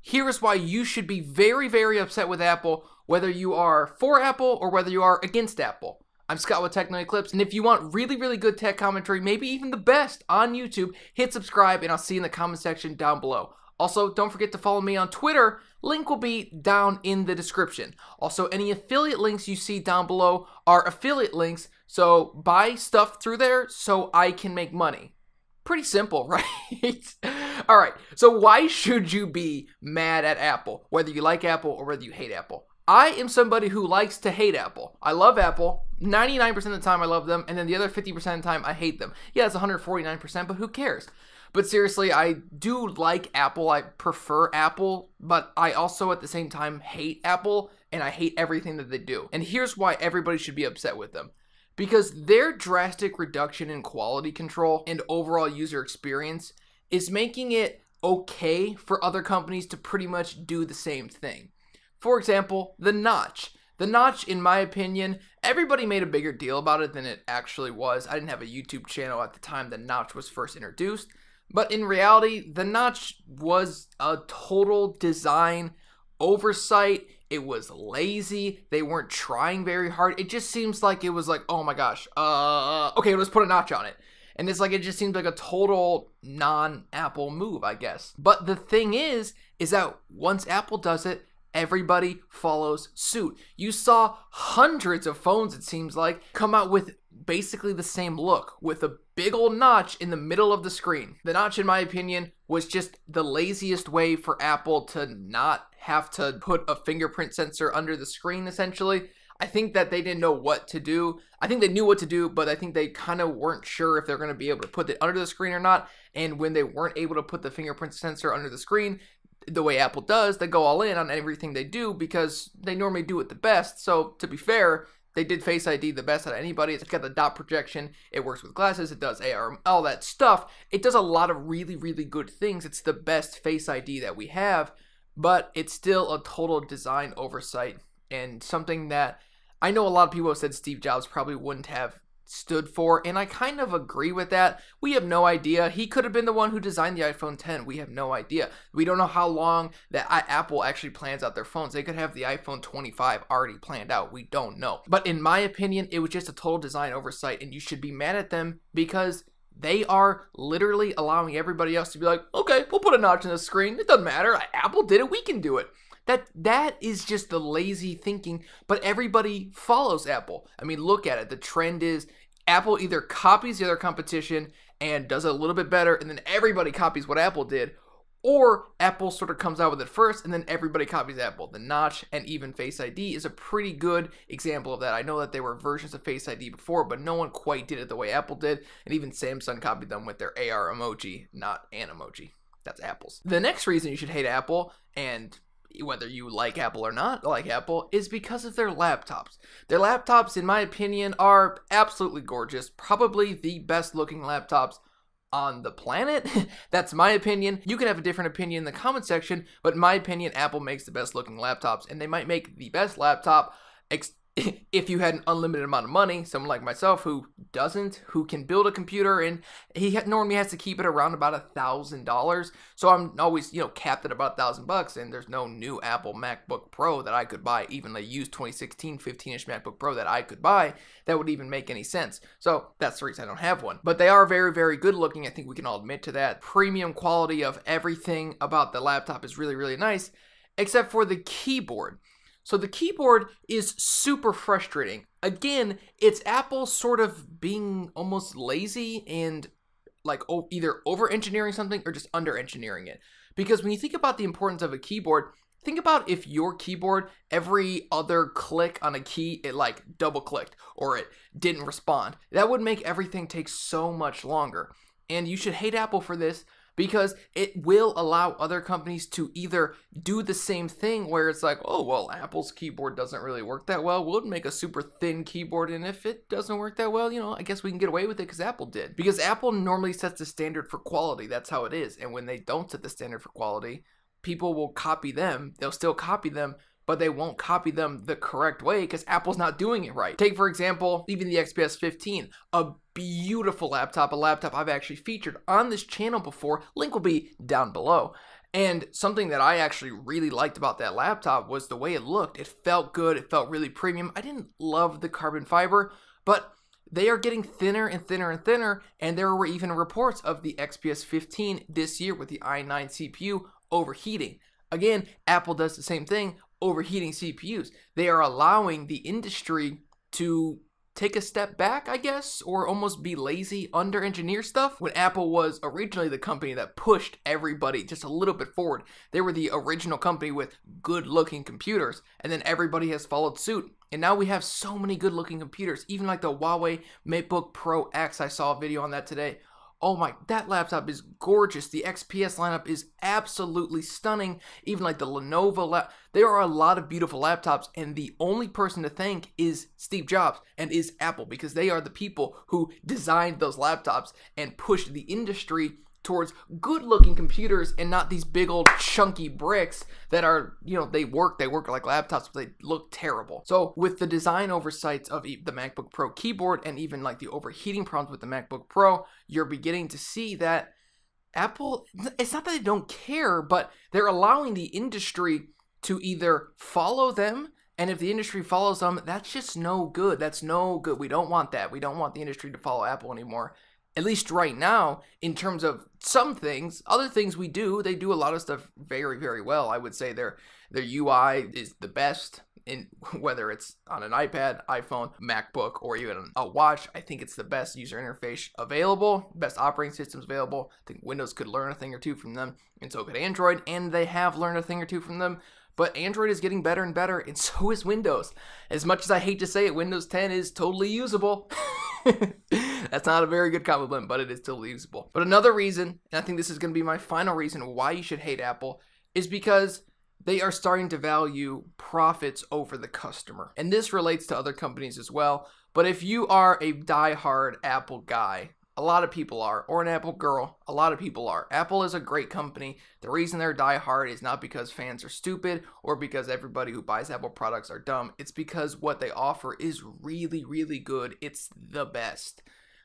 Here's why you should be very, very upset with Apple, whether you are for Apple or whether you are against Apple. I'm Scott with Techno Eclipse, and if you want really, really good tech commentary, maybe even the best on YouTube, hit subscribe, and I'll see you in the comment section down below. Also, don't forget to follow me on Twitter. Link will be down in the description. Also, any affiliate links you see down below are affiliate links, so buy stuff through there so I can make money. Pretty simple, right? Alright, so why should you be mad at Apple, whether you like Apple or whether you hate Apple? I am somebody who likes to hate Apple. I love Apple. 99% of the time I love them, and then the other 50% of the time I hate them. Yeah, it's 149%, but who cares? But seriously, I do like Apple. I prefer Apple, but I also at the same time hate Apple, and I hate everything that they do. And here's why everybody should be upset with them. Because their drastic reduction in quality control and overall user experience is making it okay for other companies to pretty much do the same thing. For example, the notch. The notch, in my opinion, everybody made a bigger deal about it than it actually was. I didn't have a YouTube channel at the time the notch was first introduced. But in reality, the notch was a total design oversight. It was lazy. They weren't trying very hard. It just seems like it was like, oh my gosh, okay, let's put a notch on it. And it's like, it just seems like a total non-Apple move, I guess. But the thing is that once Apple does it, everybody follows suit. You saw hundreds of phones, it seems like, come out with basically the same look, with a big old notch in the middle of the screen. The notch, in my opinion, was just the laziest way for Apple to not have to put a fingerprint sensor under the screen, essentially. I think that they didn't know what to do. I think they knew what to do, but I think they kind of weren't sure if they're going to be able to put it under the screen or not. And when they weren't able to put the fingerprint sensor under the screen, the way Apple does, they go all in on everything they do because they normally do it the best. So to be fair, they did Face ID the best out of anybody. It's got the dot projection. It works with glasses. It does AR, all that stuff. It does a lot of really, really good things. It's the best Face ID that we have, but it's still a total design oversight and something that I know a lot of people have said Steve Jobs probably wouldn't have stood for, and I kind of agree with that. We have no idea. He could have been the one who designed the iPhone 10. We have no idea. We don't know how long that Apple actually plans out their phones. They could have the iPhone 25 already planned out. We don't know. But in my opinion, it was just a total design oversight, and you should be mad at them because they are literally allowing everybody else to be like, okay, we'll put a notch in the screen. It doesn't matter. Apple did it. We can do it. That is just the lazy thinking, but everybody follows Apple. I mean, look at it. The trend is Apple either copies the other competition and does it a little bit better, and then everybody copies what Apple did, or Apple sort of comes out with it first, and then everybody copies Apple. The notch and even Face ID is a pretty good example of that. I know that there were versions of Face ID before, but no one quite did it the way Apple did, and even Samsung copied them with their AR emoji, not an emoji. That's Apple's. The next reason you should hate Apple, and whether you like Apple or not like Apple, is because of their laptops. Their laptops, in my opinion, are absolutely gorgeous. Probably the best looking laptops on the planet. That's my opinion. You can have a different opinion in the comment section, but in my opinion, Apple makes the best looking laptops, and they might make the best laptop if you had an unlimited amount of money. Someone like myself who doesn't, who can build a computer, and he normally has to keep it around about $1,000. So I'm always, capped at about $1,000, and there's no new Apple MacBook Pro that I could buy, even a used 2016 15-inch MacBook Pro that I could buy that would even make any sense. So that's the reason I don't have one. But they are very, very good looking. I think we can all admit to that. Premium quality of everything about the laptop is really, really nice, except for the keyboard. So the keyboard is super frustrating. Again, it's Apple sort of being almost lazy and like either over-engineering something or just under-engineering it. Because when you think about the importance of a keyboard, think about if your keyboard, every other click on a key, it like double-clicked or it didn't respond. That would make everything take so much longer. And you should hate Apple for this, because it will allow other companies to either do the same thing where it's like, oh, well, Apple's keyboard doesn't really work that well. We'll make a super thin keyboard, and if it doesn't work that well, I guess we can get away with it because Apple did. Because Apple normally sets the standard for quality. That's how it is. And when they don't set the standard for quality, people will copy them. They'll still copy them, but they won't copy them the correct way because Apple's not doing it right. Take, for example, even the XPS 15, a beautiful laptop, a laptop I've actually featured on this channel before. Link will be down below. And something that I actually really liked about that laptop was the way it looked. It felt good. It felt really premium. I didn't love the carbon fiber, but they are getting thinner and thinner and thinner, and there were even reports of the XPS 15 this year with the i9 CPU overheating. Again, Apple does the same thing, overheating CPUs. They are allowing the industry to take a step back, I guess, or almost be lazy, under-engineer stuff. When Apple was originally the company that pushed everybody just a little bit forward, they were the original company with good-looking computers, and then everybody has followed suit. And now we have so many good-looking computers, even like the Huawei MateBook Pro X. I saw a video on that today. Oh my, that laptop is gorgeous. The XPS lineup is absolutely stunning. Even like the Lenovo there are a lot of beautiful laptops, and the only person to thank is Steve Jobs and is Apple, because they are the people who designed those laptops and pushed the industry towards good-looking computers and not these big old chunky bricks that are, you know, they work like laptops, but they look terrible. So with the design oversights of the MacBook Pro keyboard and even like the overheating problems with the MacBook Pro, you're beginning to see that Apple, it's not that they don't care, but they're allowing the industry to either follow them, and if the industry follows them, that's just no good. That's no good. We don't want that. We don't want the industry to follow Apple anymore. At least right now, in terms of some things. Other things we do, they do a lot of stuff very, very well. I would say their UI is the best, in whether it's on an iPad, iPhone, MacBook, or even a watch. I think it's the best user interface available, best operating systems available. I think Windows could learn a thing or two from them, and so could Android, and they have learned a thing or two from them. But Android is getting better and better, and so is Windows. As much as I hate to say it, Windows 10 is totally usable. That's not a very good compliment, but it is still usable. But another reason, and I think this is going to be my final reason why you should hate Apple, is because they are starting to value profits over the customer. And this relates to other companies as well. But if you are a die-hard Apple guy, a lot of people are, or an Apple girl, a lot of people are. Apple is a great company. The reason they're die-hard is not because fans are stupid or because everybody who buys Apple products are dumb. It's because what they offer is really, really good. It's the best.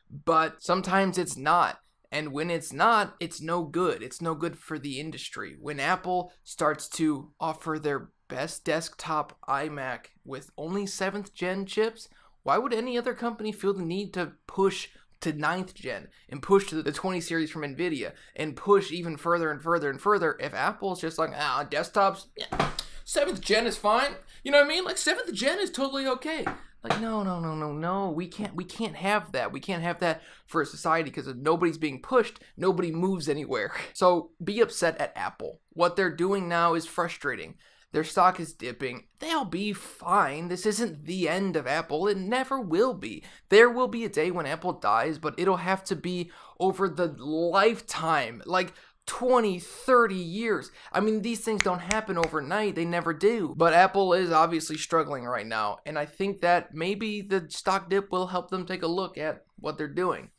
But sometimes it's not. And when it's not, it's no good. It's no good for the industry. When Apple starts to offer their best desktop iMac with only 7th gen chips, why would any other company feel the need to push to 9th gen and push to the 20 series from NVIDIA and push even further and further and further if Apple's just like, desktops, yeah, 7th gen is fine. You know what I mean? Like 7th gen is totally okay. Like, no. We can't have that. We can't have that for a society because if nobody's being pushed, nobody moves anywhere. So be upset at Apple. What they're doing now is frustrating. Their stock is dipping. They'll be fine. This isn't the end of Apple. It never will be. There will be a day when Apple dies, but it'll have to be over the lifetime, like 20, 30 years. I mean, these things don't happen overnight. They never do. But Apple is obviously struggling right now, and I think that maybe the stock dip will help them take a look at what they're doing.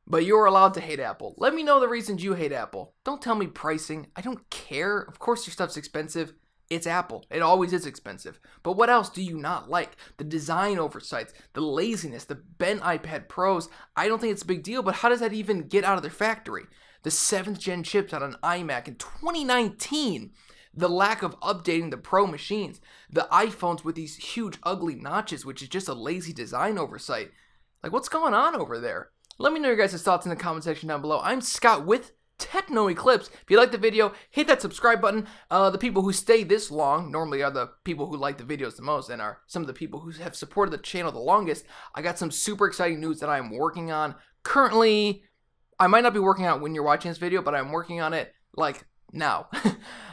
But you're allowed to hate Apple. Let me know the reasons you hate Apple. Don't tell me pricing. I don't care. Of course your stuff's expensive. It's Apple. It always is expensive. But what else do you not like? The design oversights, the laziness, the bent iPad Pros. I don't think it's a big deal, but how does that even get out of their factory? The 7th gen chips on an iMac in 2019. The lack of updating the Pro machines. The iPhones with these huge ugly notches, which is just a lazy design oversight. Like, what's going on over there? Let me know your guys' thoughts in the comment section down below. I'm Scott with Techno Eclipse. If you like the video, hit that subscribe button. The people who stay this long normally are the people who like the videos the most and are some of the people who have supported the channel the longest. I got some super exciting news that I'm working on currently. I might not be working on it when you're watching this video, but I'm working on it like now.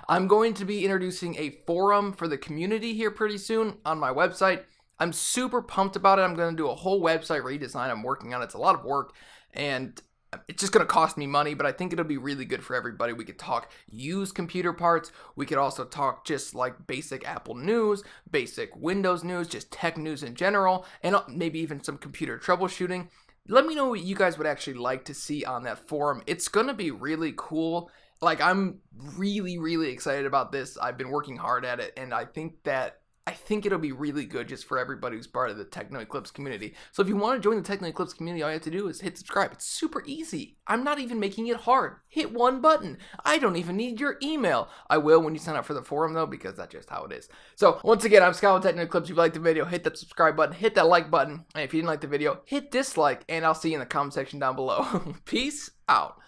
I'm going to be introducing a forum for the community here pretty soon on my website. I'm super pumped about it. I'm going to do a whole website redesign. I'm working on it. It's a lot of work, and it's just going to cost me money, but I think it'll be really good for everybody. We could talk used computer parts. We could also talk just like basic Apple news, basic Windows news, just tech news in general, and maybe even some computer troubleshooting. Let me know what you guys would actually like to see on that forum. It's going to be really cool. Like, I'm really, really excited about this. I've been working hard at it, and I think that I think it'll be really good just for everybody who's part of the Techno Eclipse community. So if you want to join the Techno Eclipse community, all you have to do is hit subscribe. It's super easy. I'm not even making it hard. Hit one button. I don't even need your email. I will when you sign up for the forum though, because that's just how it is. So once again, I'm Scott with Techno Eclipse. If you liked the video, hit that subscribe button, hit that like button. And if you didn't like the video, hit dislike, and I'll see you in the comment section down below. Peace out.